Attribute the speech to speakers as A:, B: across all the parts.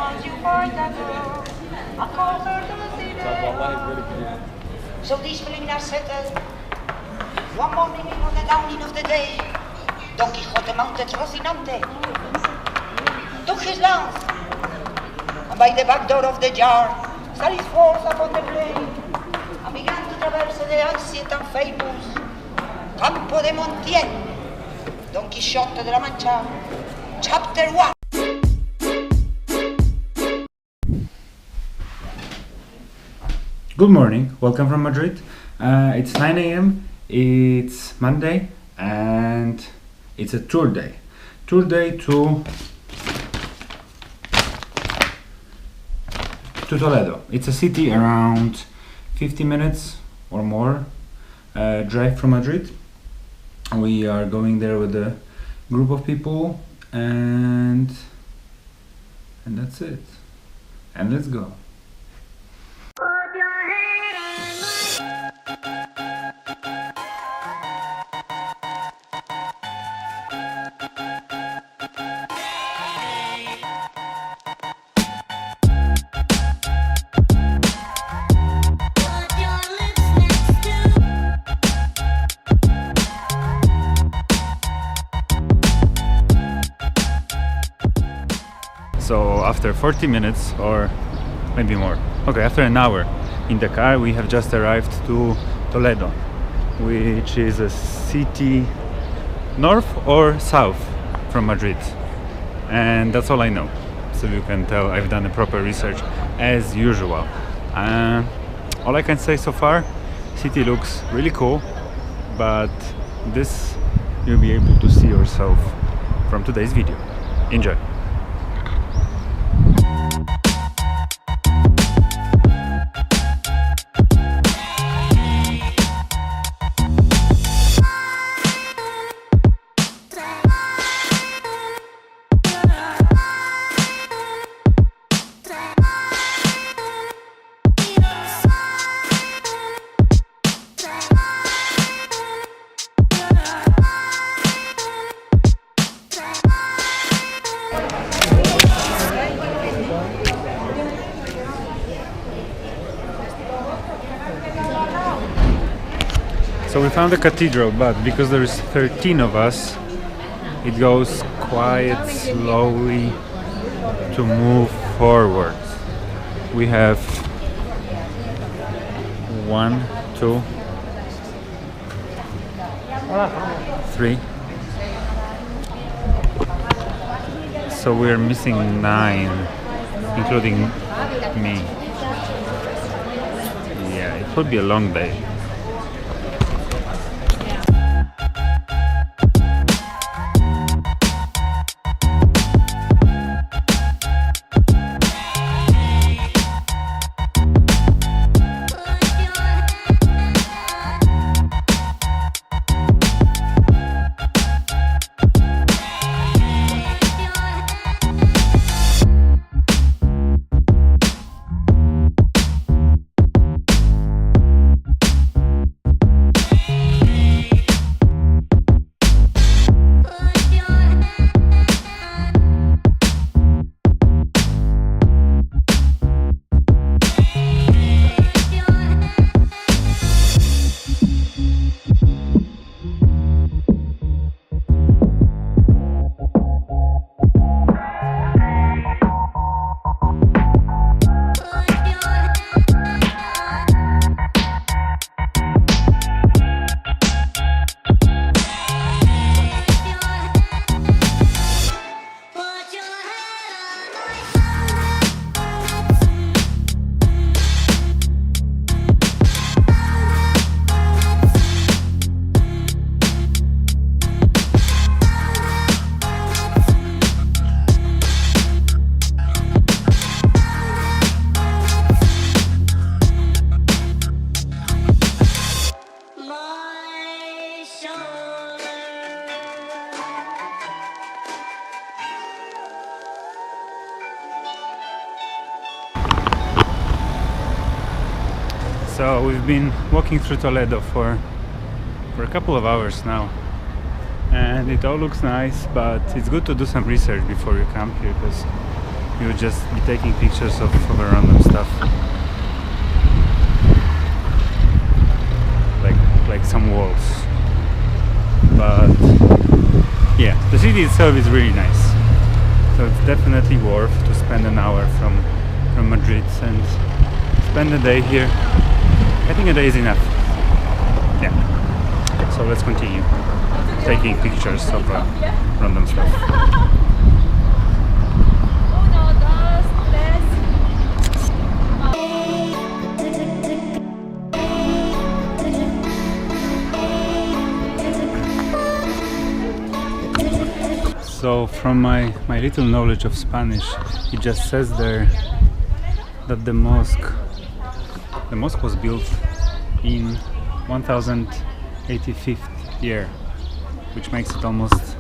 A: So these preliminary settled. One morning before the dawning of the day, Don Quixote mounted Rocinante, took his lance, and by the back door of the jar sallied forth upon the plain, and began to traverse the ancient and famous Campo de Montiel, Don Quixote de la Mancha, Chapter 1.
B: Good morning, welcome from Madrid. It's 9 a.m. It's Monday and it's a tour day. Tour day to Toledo. It's a city around 50 minutes or more drive from Madrid. We are going there with a group of people and that's it. And let's go. So after 40 minutes or maybe more, okay, after an hour in the car, we have just arrived to Toledo, which is a city north or south from Madrid, and that's all I know. So you can tell I've done a proper research as usual. All I can say so far, city looks really cool, but this you'll be able to see yourself from today's video. Enjoy! So we found the cathedral, but because there is 13 of us, it goes quite slowly to move forward. We have 1, 2, 3. So we're missing 9, including me. Yeah, it would be a long day. So we've been walking through Toledo for a couple of hours now, and it all looks nice, but it's good to do some research before you come here, because we would just be taking pictures of random stuff, like some walls. But yeah, the city itself is really nice, so it's definitely worth to spend an hour from Madrid and spend a day here. I think a day is enough. Yeah. So let's continue taking pictures of random stuff. So from my little knowledge of Spanish, it just says there that the mosque was built in 1085th year, which makes it almost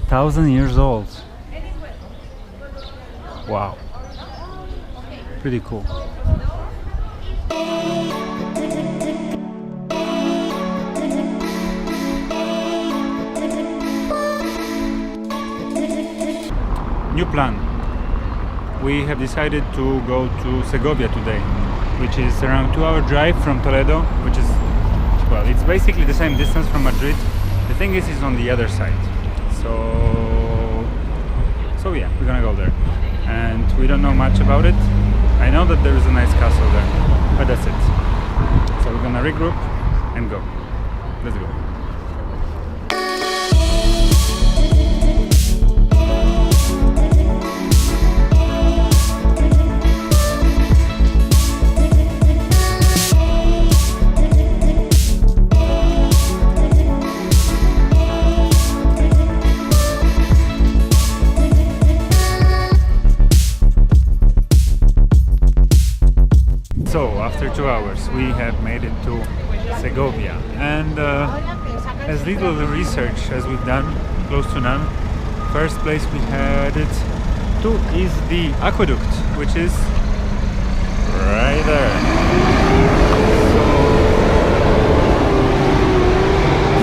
B: 1,000 years old. Wow, pretty cool. New plan. We have decided to go to Segovia today, which is around 2-hour drive from Toledo, which is, well, it's basically the same distance from Madrid. The thing is, it's on the other side. So yeah, we're gonna go there. And we don't know much about it. I know that there is a nice castle there, but that's it. So we're gonna regroup and go. Let's go. So after 2 hours we have made it to Segovia, and as little research as we've done, close to none. First place we headed to is the aqueduct, which is right there.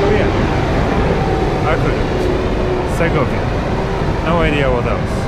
B: So yeah, aqueduct, Segovia, no idea what else.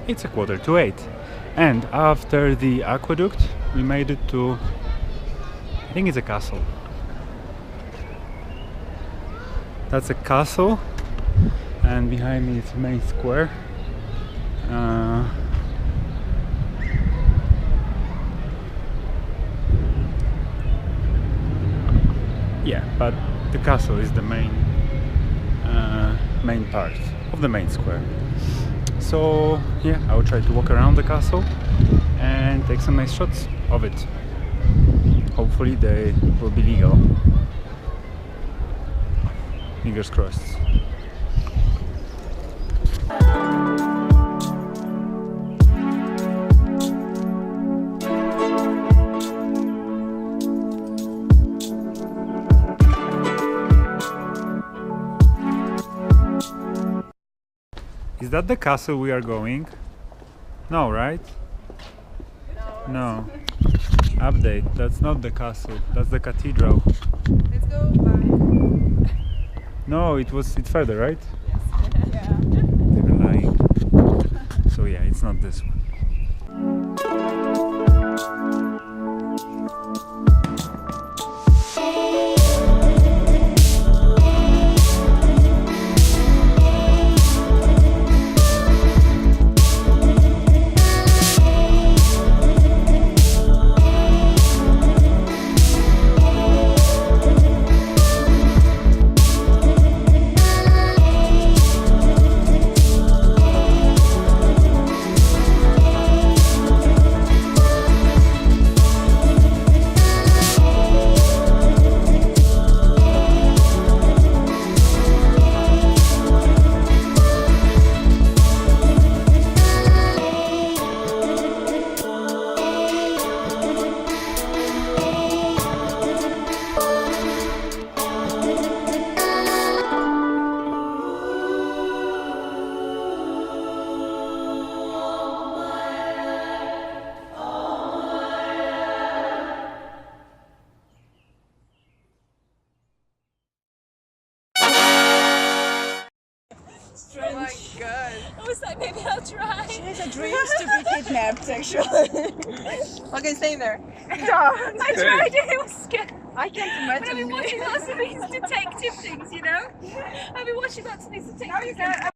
B: It's 7:45, and after the aqueduct we made it to, I think it's a castle. That's a castle, and behind me is main square. Yeah, but the castle is the main part of the main square. So yeah, I will try to walk around the castle and take some nice shots of it. Hopefully they will be legal. Fingers crossed. Is that the castle we are going? No, right? No. Update. That's not the castle. That's the cathedral.
C: Let's go back.
B: No, it's further, right?
C: Yes. Yeah.
B: They were lying. So yeah, it's not this one.
C: Good.
D: I was like, maybe I'll try.
E: She has a dream to be kidnapped, actually.
C: Okay, stay there.
D: I tried it, it was scary.
C: I can't
D: But I've
C: imagine
D: been
C: me.
D: watching lots of these detective things, you know? I've been watching lots of these detective things.